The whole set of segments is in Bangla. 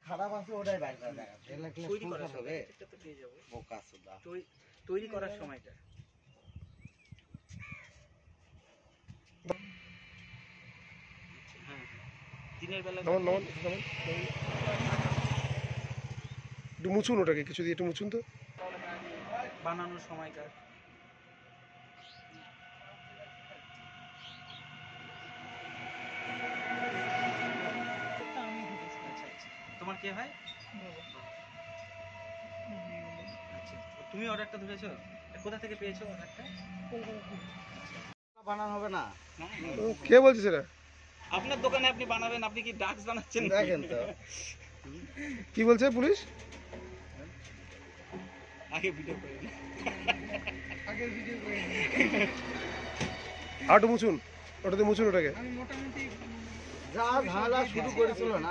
খারাপ আছে ওটাই বাইরে করে দেখাচ্ছে। এগুলো কি তৈরি করা হবে? এটা তো পেয়ে যাব। বোকা সুদা। তৈরি করার সময়টা। হ্যাঁ। দিনের বেলা নন একটু মুছুন ওটাকে, কিছু দিয়ে একটু মুছুন তো। বানানোর সময়টা। তোমার কে হয়? আচ্ছা, তুমি অর্ডারটা ধরেছো? কোথা থেকে পেয়েছো অর্ডারটা? বানানো হবে না। কে বলছে সেটা? আপনার দোকানে আপনি বানাবেন, আপনি কি ড্রাগস বানাচ্ছেন? দেখেন তো কি বলছে পুলিশ? আগে ভিডিও করে নিন। আগে ভিডিও করে নিন। আটু মুছুন, ওটাতে মুছুন ওটাকে। আমি মোটামুটি যা ঝালা শুরু করেছিল না,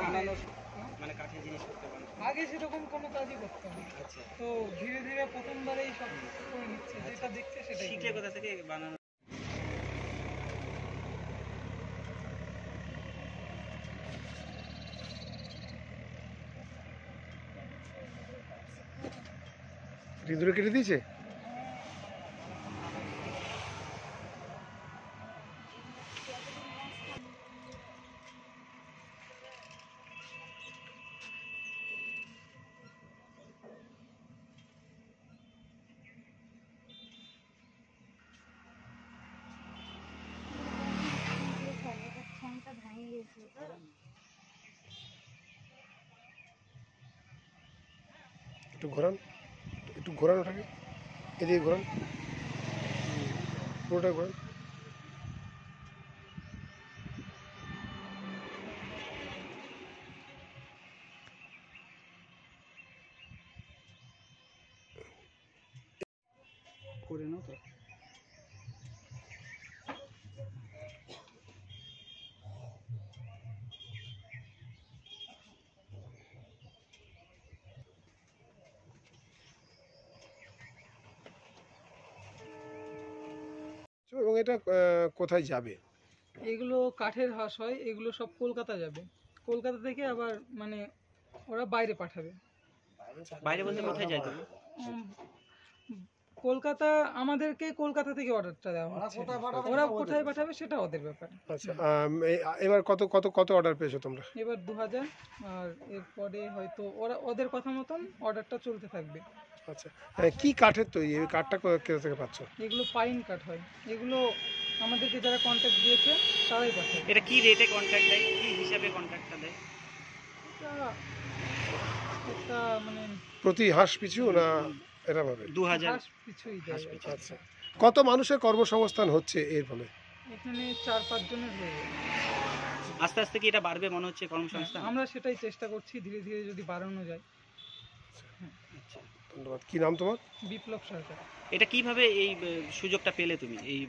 মানে কাঠের জিনিস করতে পারে। আগে সেরকম কোনো কাজই করতাম না। আচ্ছা, তো ধীরে ধীরে প্রথমবারেই সব করে নিচ্ছে, যেটা দেখছে সেটাই। শিখলে কোথা থেকে বানানো? হৃদয় কেটে দিয়েছে। একটু ঘোরান, একটু ঘোরান ওটাকে, এদিকে ঘোরান, পুরোটা ঘোরান। করে নাও তো। এবং এটা কোথায় যাবে? এগুলো কাঠের হাঁস হয়, এগুলো সব কলকাতা যাবে। কলকাতা থেকে আবার মানে ওরা বাইরে পাঠাবে। বাইরে বলতে কোথায় যায়? কলকাতা, আমাদেরকে কলকাতা থেকে অর্ডারটা দেওয়া হচ্ছে। ওরা কোথায় পাঠাবে সেটা ওদের ব্যাপার। আচ্ছা, এবার কত কত কত অর্ডার পেয়েছো তোমরা? এবার 2000, আর এরপরে হয়তো ওরা ওদের কথা মতন অর্ডারটা চলতে থাকবে। আচ্ছা, কি কাঠের তৈরি? এই কাঠটা কোথা থেকে পাচ্ছ? এগুলো পাইন কাঠ হয়। এগুলো আমাদেরকে যারা কন্ট্যাক্ট দিয়েছে তারাই পাঠায়। এটা কি রেটে কন্ট্রাক্ট দেয়, কি হিসাবে কন্ট্রাক্টটা দেয়? এটা মানে প্রতি হাঁস পিছু না এটা ভাবে? 2000 হাঁস পিছুই দেয়। আচ্ছা, কত মানুষের কর্মসংস্থান হচ্ছে এর ফলে? এখানে 4-5 জনের হয়ে যাবে। আস্তে আস্তে কি এটা বাড়বে মনে হচ্ছে কর্মসংস্থান? আমরা সেটাই চেষ্টা করছি, ধীরে ধীরে যদি বাড়ানো যায়। আচ্ছা, ধন্যবাদ। কি নাম তোমার? বিপ্লব সরকার। এটা কিভাবে এই সুযোগটা পেলে তুমি, এই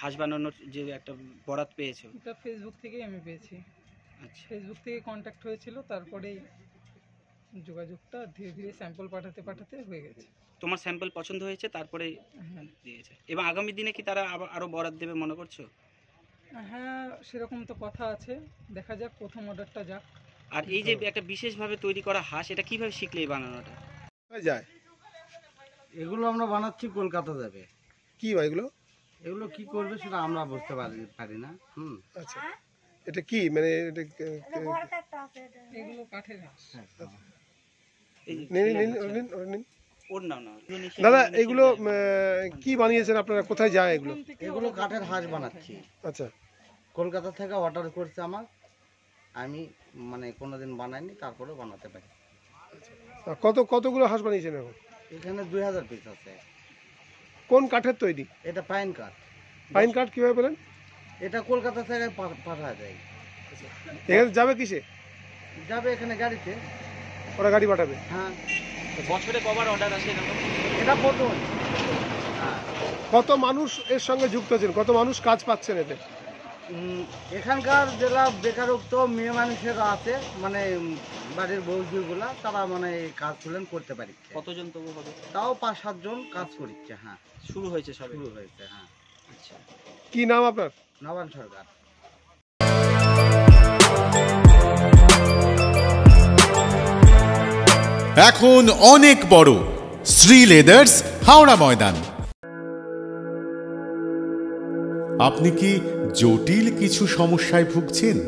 হাঁস বানানোর যে একটা বরাত পেয়েছো? এটা ফেসবুক থেকেই আমি পেয়েছি। আচ্ছা, ফেসবুক থেকে কন্ট্যাক্ট হয়েছিল, তারপরেই যোগাযোগটা ধীরে ধীরে স্যাম্পল পাঠাতে পাঠাতে হয়ে গেছে। তোমার স্যাম্পল পছন্দ হয়েছে তারপরে হ্যাঁ দিয়েছে, এবং আগামী দিনে কি তারা আরো বরাত দেবে মনে করছো? হ্যাঁ, সেরকম তো কথা আছে, দেখা যাক, প্রথম অর্ডারটা যাক। আর এই যে একটা বিশেষভাবে তৈরি করা হাঁস, এটা কিভাবে শিখলে এই বানানোটা? যায় এগুলো আমরা বানাচ্ছি কলকাতা যাবে। কি ভাই এগুলো? এগুলো কি করবে সেটা আমরা বুঝতে পারি না। আচ্ছা, এটা কি মানে এটা এগুলো কাঠের হাঁস। ওর নাম না দাদা, এগুলো কি বানিয়েছেন আপনারা? কোথায় যায় এগুলো? এগুলো কাঠের হাঁস বানাচ্ছি। আচ্ছা, কলকাতা থেকে অর্ডার করছে আমার, আমি মানে কোনোদিন বানাইনি, তারপরে বানাতে পারি। কতগুলো হাঁস বানিয়েছেন এখন? এখানে 2000 পিস আছে। কোন কাঠের তৈরি? এটা পাইন কাঠ। পাইন কাঠ কিভাবে পেলেন? এটা কলকাতা থেকে পাঠা যায়। এখানে যাবে কিসে? যাবে এখানে গাড়িতে। ওরা গাড়ি পাঠাবে? হ্যাঁ। বছরে কবার অর্ডার আসে এরকম? এটা প্রথম। কত মানুষ এর সঙ্গে যুক্ত আছেন? কত মানুষ কাজ পাচ্ছেন এতে? এখানকার যারা বেকারত্ব মেয়ে মানুষেরা আছে, মানে বাড়ির বৌদিগুলা, তারা মানে কাজ করতে পারছে। কতজন তবু হবে? তাও 5-7 জন কাজ করছে। হ্যাঁ, শুরু হয়েছে সবে? শুরু হয়েছে। হ্যাঁ। আচ্ছা, কি নাম আপনার? নবান সরকার। এখন অনেক বড়। শ্রী লেদার্স, হাওড়া ময়দান। আপনি কি জটিল কিছু সমস্যায় ভুগছেন?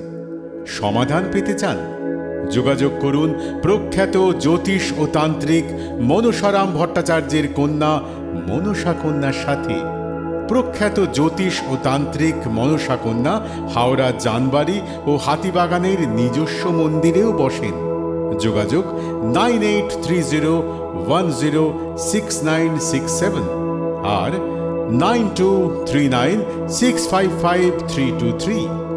সমাধান পেতে চান? যোগাযোগ করুন প্রখ্যাত জ্যোতিষ ও তান্ত্রিক মনসারাম ভট্টাচার্যের কন্যা মনসা কন্যার সাথে। প্রখ্যাত জ্যোতিষ ও তান্ত্রিক মনসা কন্যা হাওড়া জানবাড়ি ও হাতিবাগানের নিজস্ব মন্দিরেও বসেন। যোগাযোগ 9830106967 আর 9239655323।